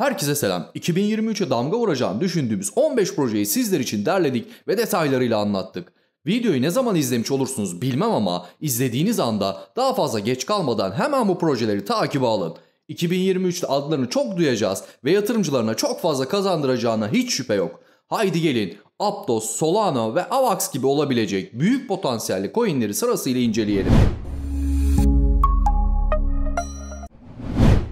Herkese selam. 2023'e damga vuracağını düşündüğümüz 15 projeyi sizler için derledik ve detaylarıyla anlattık. Videoyu ne zaman izlemiş olursunuz bilmem ama izlediğiniz anda daha fazla geç kalmadan hemen bu projeleri takibe alın. 2023'te adlarını çok duyacağız ve yatırımcılarına çok fazla kazandıracağına hiç şüphe yok. Haydi gelin Aptos, Solana ve Avax gibi olabilecek büyük potansiyelli coinleri sırasıyla inceleyelim.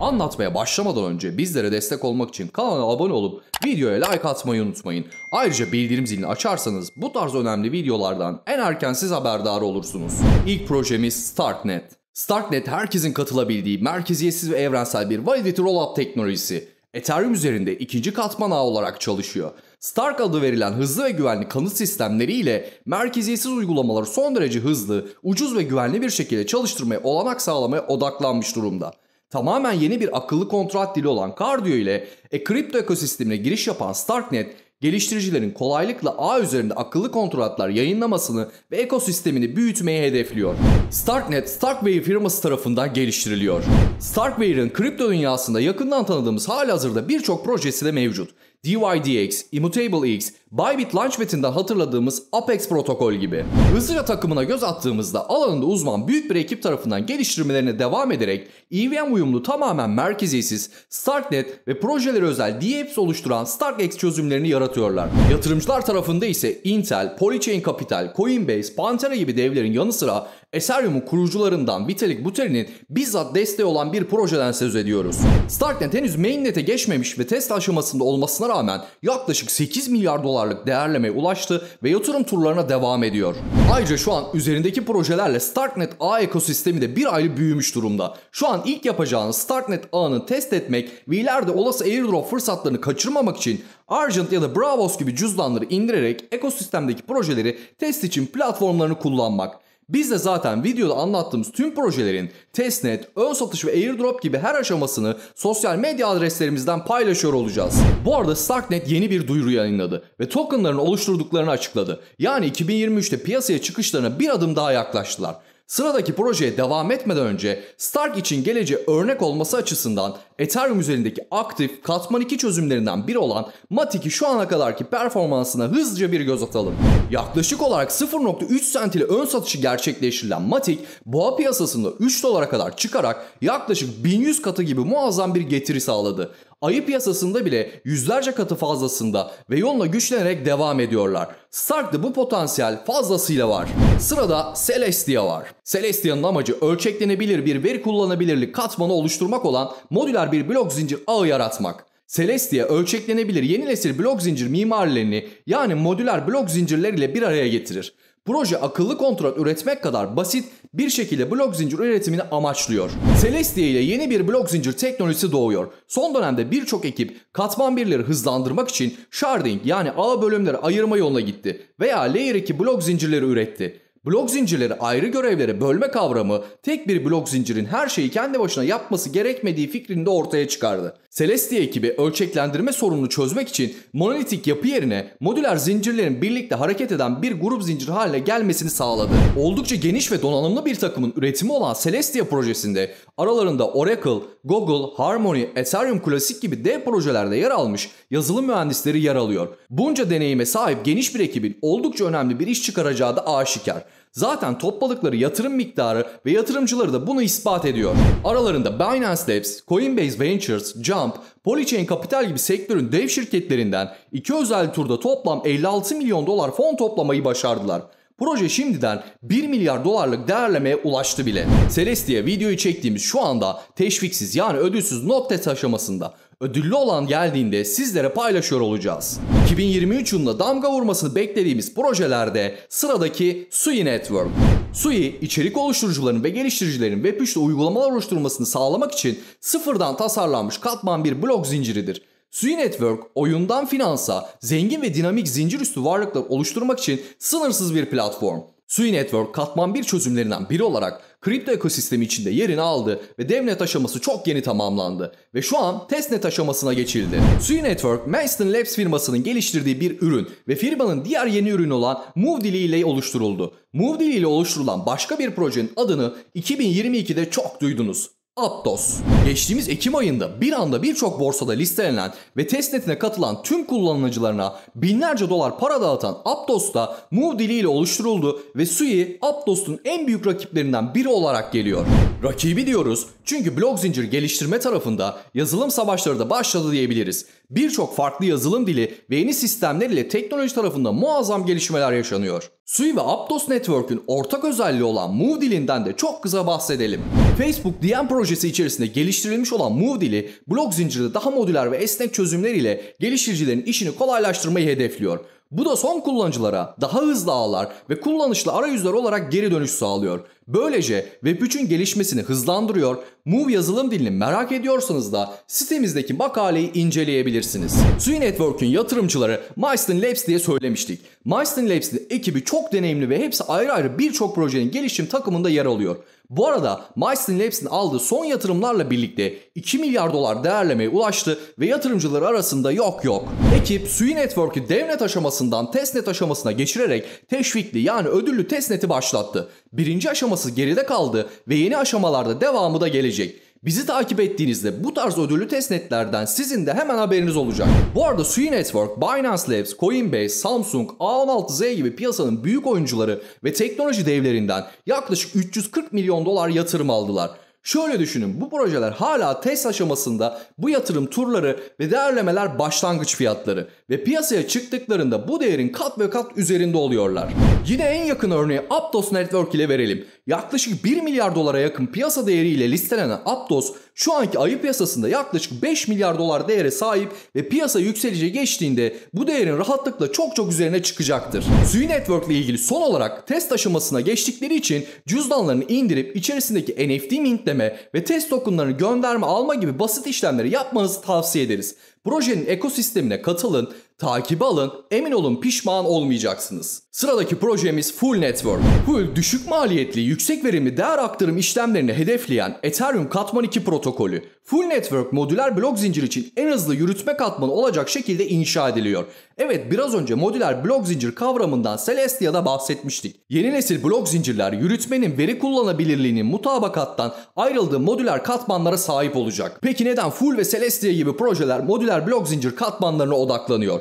Anlatmaya başlamadan önce bizlere destek olmak için kanala abone olup videoya like atmayı unutmayın. Ayrıca bildirim zilini açarsanız bu tarz önemli videolardan en erken siz haberdar olursunuz. İlk projemiz Starknet. Starknet herkesin katılabildiği merkeziyetsiz ve evrensel bir Validity Rollup teknolojisi. Ethereum üzerinde ikinci katman ağı olarak çalışıyor. Stark adı verilen hızlı ve güvenli kanıt sistemleriyle merkeziyetsiz uygulamaları son derece hızlı, ucuz ve güvenli bir şekilde çalıştırmaya olanak sağlamaya odaklanmış durumda. Tamamen yeni bir akıllı kontrat dili olan Cardio ile kripto ekosistemine giriş yapan Starknet, geliştiricilerin kolaylıkla ağ üzerinde akıllı kontratlar yayınlamasını ve ekosistemini büyütmeyi hedefliyor. Starknet, Starkware firması tarafından geliştiriliyor. Starkware'ın kripto dünyasında yakından tanıdığımız halihazırda birçok projesi de mevcut. DYDX, ImmutableX, Bybit Launchpad'inden hatırladığımız Apex protokol gibi. Hızlıca takımına göz attığımızda alanında uzman büyük bir ekip tarafından geliştirmelerine devam ederek EVM uyumlu tamamen merkeziyetsiz Starknet ve projeleri özel DApps oluşturan StarkX çözümlerini yaratıyorlar. Yatırımcılar tarafında ise Intel, Polychain Capital, Coinbase, Pantera gibi devlerin yanı sıra Ethereum'un kurucularından Vitalik Buterin'in bizzat desteği olan bir projeden söz ediyoruz. Starknet henüz mainnet'e geçmemiş ve test aşamasında olmasına rağmen yaklaşık 8 milyar dolarlık değerlemeye ulaştı ve yatırım turlarına devam ediyor. Ayrıca şu an üzerindeki projelerle Starknet ağ ekosistemi de bir ayrı büyümüş durumda. Şu an ilk yapacağınız Starknet ağını test etmek ve ileride olası airdrop fırsatlarını kaçırmamak için Argent ya da Bravos gibi cüzdanları indirerek ekosistemdeki projeleri test için platformlarını kullanmak. Biz de zaten videoda anlattığımız tüm projelerin testnet, ön satış ve airdrop gibi her aşamasını sosyal medya adreslerimizden paylaşıyor olacağız. Bu arada Starknet yeni bir duyuru yayınladı ve tokenlarını oluşturduklarını açıkladı. Yani 2023'te piyasaya çıkışlarına bir adım daha yaklaştılar. Sıradaki projeye devam etmeden önce Stark için geleceğe örnek olması açısından Ethereum üzerindeki aktif katman 2 çözümlerinden biri olan Matic'i şu ana kadarki performansına hızlıca bir göz atalım. Yaklaşık olarak 0.3 cent ile ön satışı gerçekleştirilen Matic, boğa piyasasında 3 dolara kadar çıkarak yaklaşık 1100 katı gibi muazzam bir getiri sağladı. Ayı piyasasında bile yüzlerce katı fazlasında ve yoluna güçlenerek devam ediyorlar. Stark'ta bu potansiyel fazlasıyla var. Sırada Celestia var. Celestia'nın amacı ölçeklenebilir bir veri kullanabilirlik katmanı oluşturmak olan modüler bir blok zincir ağı yaratmak. Celestia ölçeklenebilir yeni nesil blok zincir mimarilerini yani modüler blok zincirleriyle bir araya getirir. Proje akıllı kontrat üretmek kadar basit bir şekilde blok zincir üretimini amaçlıyor. Celestia ile yeni bir blok zincir teknolojisi doğuyor. Son dönemde birçok ekip katman birleri hızlandırmak için sharding yani ağ bölümleri ayırma yoluna gitti veya layer 2 blok zincirleri üretti. Blok zincirleri ayrı görevlere bölme kavramı tek bir blok zincirin her şeyi kendi başına yapması gerekmediği fikrini de ortaya çıkardı. Celestia ekibi ölçeklendirme sorununu çözmek için monolitik yapı yerine modüler zincirlerin birlikte hareket eden bir grup zincir haline gelmesini sağladı. Oldukça geniş ve donanımlı bir takımın üretimi olan Celestia projesinde aralarında Oracle, Google, Harmony, Ethereum Classic gibi dev projelerde yer almış yazılım mühendisleri yer alıyor. Bunca deneyime sahip geniş bir ekibin oldukça önemli bir iş çıkaracağı da aşikar. Zaten topladıkları yatırım miktarı ve yatırımcıları da bunu ispat ediyor. Aralarında Binance Labs, Coinbase Ventures, Jump, Polychain Capital gibi sektörün dev şirketlerinden iki özel turda toplam 56 milyon dolar fon toplamayı başardılar. Proje şimdiden 1 milyar dolarlık değerlemeye ulaştı bile. Celestia videoyu çektiğimiz şu anda teşviksiz yani ödülsüz not test aşamasında. Ödüllü olan geldiğinde sizlere paylaşıyor olacağız. 2023 yılında damga vurmasını beklediğimiz projelerde sıradaki Sui Network. Sui, içerik oluşturucularının ve geliştiricilerin Web3'te uygulamalar oluşturmasını sağlamak için sıfırdan tasarlanmış katman bir blok zinciridir. Sui Network, oyundan finansa, zengin ve dinamik zincir üstü varlıklar oluşturmak için sınırsız bir platform. Sui Network katman bir çözümlerinden biri olarak kripto ekosistemi içinde yerini aldı ve devnet aşaması çok yeni tamamlandı ve şu an testnet aşamasına geçildi. Sui Network, Manston Labs firmasının geliştirdiği bir ürün ve firmanın diğer yeni ürünü olan Move dili ile oluşturuldu. Move dili ile oluşturulan başka bir projenin adını 2022'de çok duydunuz. Aptos. Geçtiğimiz Ekim ayında bir anda birçok borsada listelenen ve testnetine katılan tüm kullanıcılarına binlerce dolar para dağıtan Aptos da Move diliyle oluşturuldu ve Sui Aptos'un en büyük rakiplerinden biri olarak geliyor. Rakibi diyoruz çünkü blok zincir geliştirme tarafında yazılım savaşları da başladı diyebiliriz. Birçok farklı yazılım dili ve yeni sistemler ile teknoloji tarafında muazzam gelişmeler yaşanıyor. Sui ve Aptos Network'ün ortak özelliği olan Move dilinden de çok kısa bahsedelim. Facebook DM projesi içerisinde geliştirilmiş olan Move dili, blok zincirde daha modüler ve esnek çözümler ile geliştiricilerin işini kolaylaştırmayı hedefliyor. Bu da son kullanıcılara daha hızlı ağlar ve kullanışlı arayüzler olarak geri dönüş sağlıyor. Böylece Web3'ün gelişmesini hızlandırıyor. Move yazılım dilini merak ediyorsanız da sitemizdeki makaleyi inceleyebilirsiniz. Sui Network'ün yatırımcıları Milestone Labs diye söylemiştik. Milestone Labs'in ekibi çok deneyimli ve hepsi ayrı ayrı birçok projenin gelişim takımında yer alıyor. Bu arada Milestone Labs'in aldığı son yatırımlarla birlikte 2 milyar dolar değerlemeye ulaştı ve yatırımcıları arasında yok. Ekip Sui Network'ü devnet aşamasından testnet aşamasına geçirerek teşvikli yani ödüllü testneti başlattı. Birinci aşaması geride kaldı ve yeni aşamalarda devamı da gelecek. Bizi takip ettiğinizde bu tarz ödüllü testnetlerden sizin de hemen haberiniz olacak. Bu arada Sui Network, Binance Labs, Coinbase, Samsung, A16Z gibi piyasanın büyük oyuncuları ve teknoloji devlerinden yaklaşık 340 milyon dolar yatırım aldılar. Şöyle düşünün, bu projeler hala test aşamasında, bu yatırım turları ve değerlemeler başlangıç fiyatları ve piyasaya çıktıklarında bu değerin kat ve kat üzerinde oluyorlar. Yine en yakın örneği Aptos Network ile verelim. Yaklaşık 1 milyar dolara yakın piyasa değeriyle listelenen Aptos şu anki ayı piyasasında yaklaşık 5 milyar dolar değere sahip ve piyasa yükselişe geçtiğinde bu değerin rahatlıkla çok üzerine çıkacaktır. Sui Network ile ilgili son olarak test aşamasına geçtikleri için cüzdanlarını indirip içerisindeki NFT mintleme ve test tokenlarını gönderme alma gibi basit işlemleri yapmanızı tavsiye ederiz. Projenin ekosistemine katılın, takibi alın, emin olun pişman olmayacaksınız. Sıradaki projemiz Full Network. Full, düşük maliyetli, yüksek verimli değer aktarım işlemlerini hedefleyen Ethereum Katman 2 protokolü. Full Network, modüler blok zincir için en hızlı yürütme katmanı olacak şekilde inşa ediliyor. Evet, biraz önce modüler blok zincir kavramından Celestia'da bahsetmiştik. Yeni nesil blok zincirler yürütmenin veri kullanılabilirliğinin mutabakattan ayrıldığı modüler katmanlara sahip olacak. Peki neden Full ve Celestia gibi projeler modüler blok zincir katmanlarına odaklanıyor?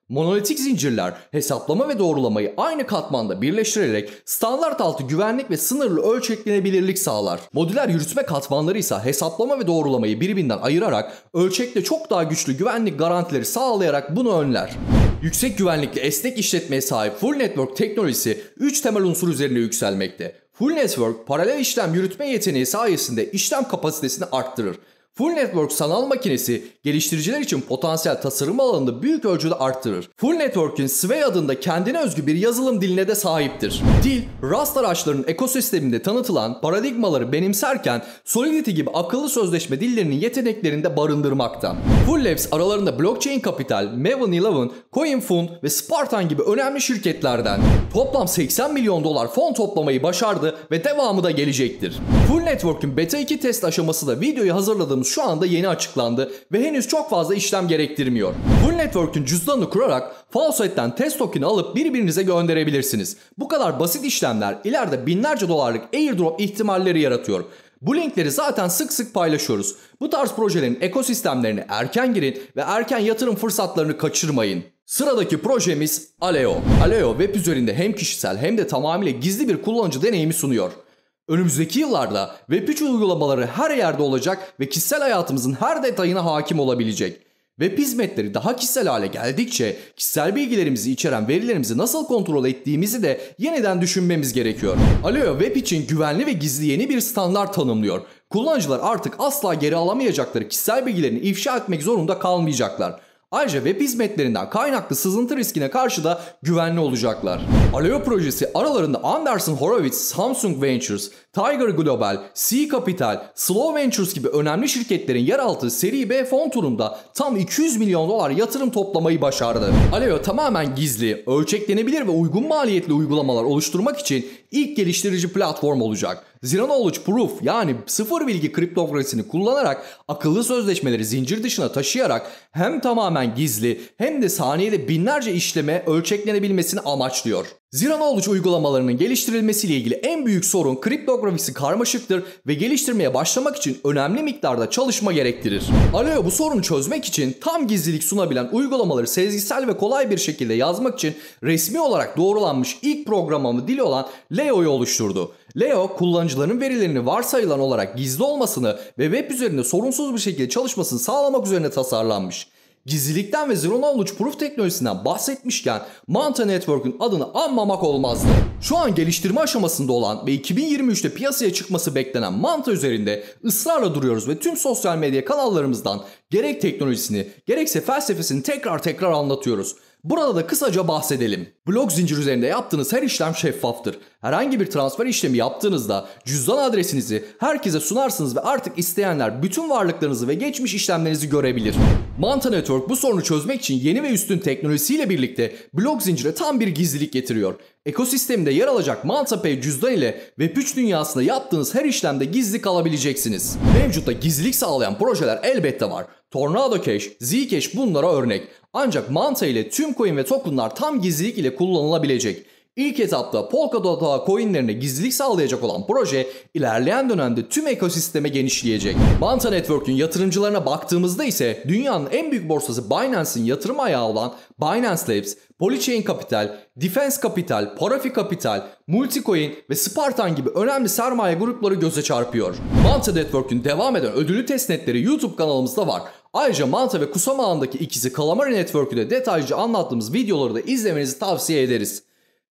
Monolitik zincirler hesaplama ve doğrulamayı aynı katmanda birleştirerek standart altı güvenlik ve sınırlı ölçeklenebilirlik sağlar. Modüler yürütme katmanları ise hesaplama ve doğrulamayı birbirinden ayırarak ölçekte çok daha güçlü güvenlik garantileri sağlayarak bunu önler. Yüksek güvenlikli esnek işletmeye sahip Full Network teknolojisi 3 temel unsur üzerine yükselmekte. Full Network, paralel işlem yürütme yeteneği sayesinde işlem kapasitesini arttırır. Full Network sanal makinesi geliştiriciler için potansiyel tasarım alanını büyük ölçüde arttırır. Full Network'ün Sway adında kendine özgü bir yazılım diline de sahiptir. Dil, Rust araçlarının ekosisteminde tanıtılan paradigmaları benimserken Solidity gibi akıllı sözleşme dillerinin yeteneklerini de barındırmakta. Full Labs aralarında Blockchain Capital, Maven 11, CoinFund ve Spartan gibi önemli şirketlerden toplam 80 milyon dolar fon toplamayı başardı ve devamı da gelecektir. Full Network'ün Beta 2 test aşaması da videoyu hazırladığımız şu anda yeni açıklandı ve henüz çok fazla işlem gerektirmiyor. Full Network'ün cüzdanını kurarak Faucet'ten test token'ı alıp birbirinize gönderebilirsiniz. Bu kadar basit işlemler ileride binlerce dolarlık airdrop ihtimalleri yaratıyor. Bu linkleri zaten sık paylaşıyoruz. Bu tarz projelerin ekosistemlerine erken girin ve erken yatırım fırsatlarını kaçırmayın. Sıradaki projemiz Aleo. Aleo web üzerinde hem kişisel hem de tamamıyla gizli bir kullanıcı deneyimi sunuyor. Önümüzdeki yıllarda Web3 uygulamaları her yerde olacak ve kişisel hayatımızın her detayına hakim olabilecek. Web hizmetleri daha kişisel hale geldikçe kişisel bilgilerimizi içeren verilerimizi nasıl kontrol ettiğimizi de yeniden düşünmemiz gerekiyor. Aleo Web için güvenli ve gizli yeni bir standart tanımlıyor. Kullanıcılar artık asla geri alamayacakları kişisel bilgilerini ifşa etmek zorunda kalmayacaklar. Ayrıca web hizmetlerinden kaynaklı sızıntı riskine karşı da güvenli olacaklar. Aleo projesi aralarında Anderson Horowitz, Samsung Ventures, Tiger Global, C Capital, Slow Ventures gibi önemli şirketlerin yer aldığı seri B fon turunda tam 200 milyon dolar yatırım toplamayı başardı. Aleo tamamen gizli, ölçeklenebilir ve uygun maliyetli uygulamalar oluşturmak için ilk geliştirici platform olacak. Zero Knowledge Proof yani sıfır bilgi kriptografisini kullanarak akıllı sözleşmeleri zincir dışına taşıyarak hem tamamen gizli hem de saniyede binlerce işleme ölçeklenebilmesini amaçlıyor. Zero Knowledge uygulamalarının geliştirilmesiyle ilgili en büyük sorun kriptografisi karmaşıktır ve geliştirmeye başlamak için önemli miktarda çalışma gerektirir. Aleo bu sorunu çözmek için tam gizlilik sunabilen uygulamaları sezgisel ve kolay bir şekilde yazmak için resmi olarak doğrulanmış ilk programlama dili olan Leo'yu oluşturdu. Leo, kullanıcıların verilerini varsayılan olarak gizli olmasını ve web üzerinde sorunsuz bir şekilde çalışmasını sağlamak üzerine tasarlanmış. Gizlilikten ve Zero Knowledge Proof teknolojisinden bahsetmişken Manta Network'ün adını anmamak olmazdı. Şu an geliştirme aşamasında olan ve 2023'te piyasaya çıkması beklenen Manta üzerinde ısrarla duruyoruz ve tüm sosyal medya kanallarımızdan gerek teknolojisini gerekse felsefesini tekrar anlatıyoruz. Burada da kısaca bahsedelim. Blok zincir üzerinde yaptığınız her işlem şeffaftır. Herhangi bir transfer işlemi yaptığınızda cüzdan adresinizi herkese sunarsınız ve artık isteyenler bütün varlıklarınızı ve geçmiş işlemlerinizi görebilir. Manta Network bu sorunu çözmek için yeni ve üstün teknolojisiyle birlikte blok zincire tam bir gizlilik getiriyor. Ekosisteminde yer alacak MantaPay cüzdan ile Web3 dünyasında yaptığınız her işlemde gizli kalabileceksiniz. Mevcutta gizlilik sağlayan projeler elbette var. Tornado Cash, Zcash bunlara örnek. Ancak Manta ile tüm coin ve tokenlar tam gizlilik ile kullanılabilecek. İlk etapta Polkadot Ağı coinlerine gizlilik sağlayacak olan proje ilerleyen dönemde tüm ekosisteme genişleyecek. Manta Network'ün yatırımcılarına baktığımızda ise dünyanın en büyük borsası Binance'in yatırım ayağı olan Binance Labs, Polychain Capital, Defense Capital, Parafi Capital, Multicoin ve Spartan gibi önemli sermaye grupları göze çarpıyor. Manta Network'ün devam eden ödüllü testnetleri YouTube kanalımızda var. Ayrıca Manta ve Kusama ağındaki ikisi Calamari Network'ü de detaylıca anlattığımız videoları da izlemenizi tavsiye ederiz.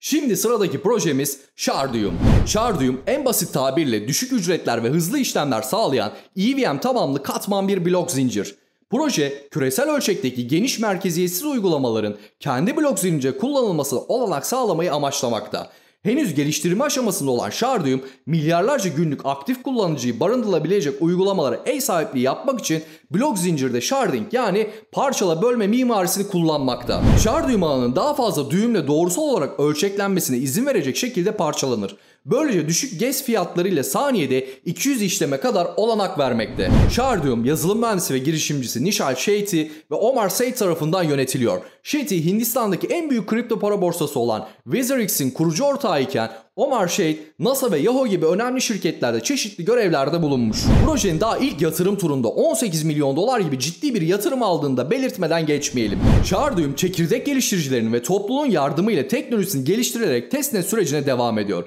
Şimdi sıradaki projemiz Shardium. Shardium en basit tabirle düşük ücretler ve hızlı işlemler sağlayan EVM tabanlı katman bir blok zincir. Proje küresel ölçekteki geniş merkeziyetsiz uygulamaların kendi blok zincirinde kullanılmasına olanak sağlamayı amaçlamakta. Henüz geliştirme aşamasında olan Shardium, milyarlarca günlük aktif kullanıcıyı barındırılabilecek uygulamalara ev sahipliği yapmak için blok zincirde sharding yani parçala bölme mimarisini kullanmakta. Shardium ağının daha fazla düğümle doğrusal olarak ölçeklenmesine izin verecek şekilde parçalanır. Böylece düşük gas fiyatlarıyla saniyede 200 işleme kadar olanak vermekte. Shardium yazılım mühendisi ve girişimcisi Nishal Shetty ve Omar Said tarafından yönetiliyor. Shetty Hindistan'daki en büyük kripto para borsası olan WazirX'in kurucu ortağı iken Omar Said, NASA ve Yahoo gibi önemli şirketlerde çeşitli görevlerde bulunmuş. Projenin daha ilk yatırım turunda 18 milyon dolar gibi ciddi bir yatırım aldığında belirtmeden geçmeyelim. Shardium çekirdek geliştiricilerinin ve topluluğun yardımıyla teknolojisini geliştirerek testnet sürecine devam ediyor.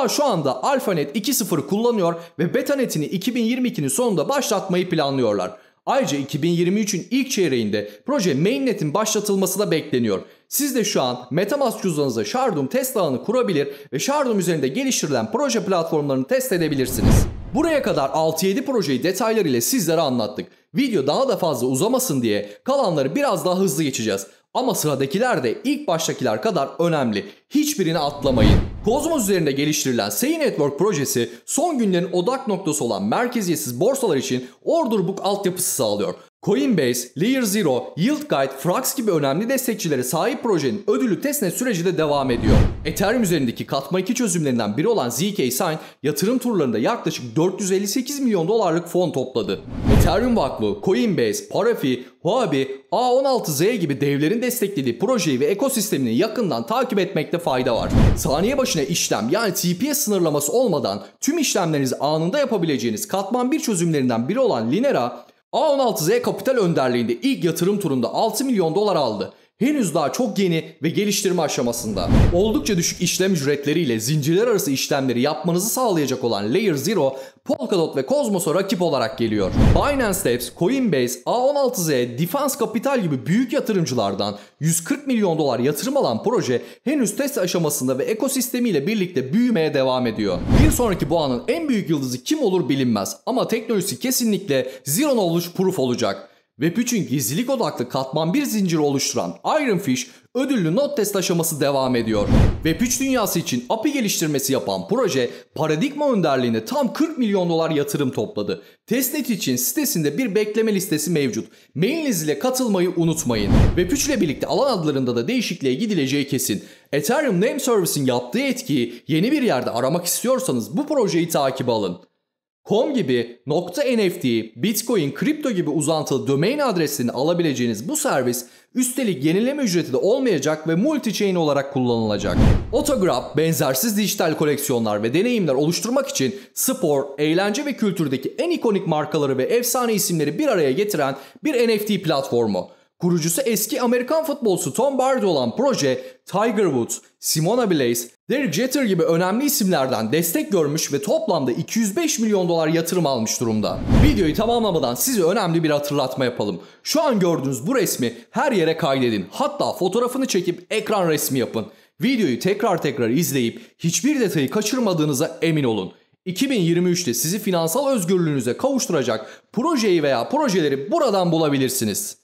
Şu anda AlphaNet 2.0 kullanıyor ve BetaNet'ini 2022'nin sonunda başlatmayı planlıyorlar. Ayrıca 2023'ün ilk çeyreğinde proje Mainnet'in başlatılması da bekleniyor. Siz de şu an MetaMask cüzdanınıza Shardium test ağını kurabilir ve Shardium üzerinde geliştirilen proje platformlarını test edebilirsiniz. Buraya kadar 6-7 projeyi detaylarıyla sizlere anlattık. Video daha da fazla uzamasın diye kalanları biraz daha hızlı geçeceğiz. Ama sıradakiler de ilk baştakiler kadar önemli. Hiçbirini atlamayın. Cosmos üzerinde geliştirilen Sei Network projesi son günlerin odak noktası olan merkeziyetsiz borsalar için order book altyapısı sağlıyor. Coinbase, Layer Zero, Yield Guide, Frax gibi önemli destekçilere sahip projenin ödüllü testnet süreci de devam ediyor. Ethereum üzerindeki katma 2 çözümlerinden biri olan ZK Sign yatırım turlarında yaklaşık 458 milyon dolarlık fon topladı. Ethereum Vakfı, Coinbase, Parafi, Huobi, A16Z gibi devlerin desteklediği projeyi ve ekosistemini yakından takip etmekte fayda var. Saniye başına işlem yani TPS sınırlaması olmadan tüm işlemlerinizi anında yapabileceğiniz katman 1 çözümlerinden biri olan Linera, A16Z Kapital önderliğinde ilk yatırım turunda 6 milyon dolar aldı. Henüz daha çok yeni ve geliştirme aşamasında. Oldukça düşük işlem ücretleriyle zincirler arası işlemleri yapmanızı sağlayacak olan Layer Zero, Polkadot ve Cosmos'a rakip olarak geliyor. Binance Labs, Coinbase, A16Z, Defense Capital gibi büyük yatırımcılardan 140 milyon dolar yatırım alan proje henüz test aşamasında ve ekosistemiyle birlikte büyümeye devam ediyor. Bir sonraki bu anın en büyük yıldızı kim olur bilinmez ama teknolojisi kesinlikle Zero Knowledge Proof olacak. Web3'ün gizlilik odaklı katman bir zinciri oluşturan Iron Fish ödüllü not test aşaması devam ediyor. Web3 dünyası için API geliştirmesi yapan proje Paradigma önderliğinde tam 40 milyon dolar yatırım topladı. Testnet için sitesinde bir bekleme listesi mevcut. Mailiniz ile katılmayı unutmayın. Web3 ile birlikte alan adlarında da değişikliğe gidileceği kesin. Ethereum Name Service'in yaptığı etkiyi yeni bir yerde aramak istiyorsanız bu projeyi takibe alın. .com gibi, .nft, Bitcoin, kripto gibi uzantılı domain adreslerini alabileceğiniz bu servis üstelik yenileme ücreti de olmayacak ve multi-chain olarak kullanılacak. Autograph, benzersiz dijital koleksiyonlar ve deneyimler oluşturmak için spor, eğlence ve kültürdeki en ikonik markaları ve efsane isimleri bir araya getiren bir NFT platformu. Kurucusu eski Amerikan futbolcusu Tom Brady olan proje, Tiger Woods, Simona Biles, Derek Jeter gibi önemli isimlerden destek görmüş ve toplamda 205 milyon dolar yatırım almış durumda. Videoyu tamamlamadan size önemli bir hatırlatma yapalım. Şu an gördüğünüz bu resmi her yere kaydedin. Hatta fotoğrafını çekip ekran resmi yapın. Videoyu tekrar izleyip hiçbir detayı kaçırmadığınıza emin olun. 2023'te sizi finansal özgürlüğünüze kavuşturacak projeyi veya projeleri buradan bulabilirsiniz.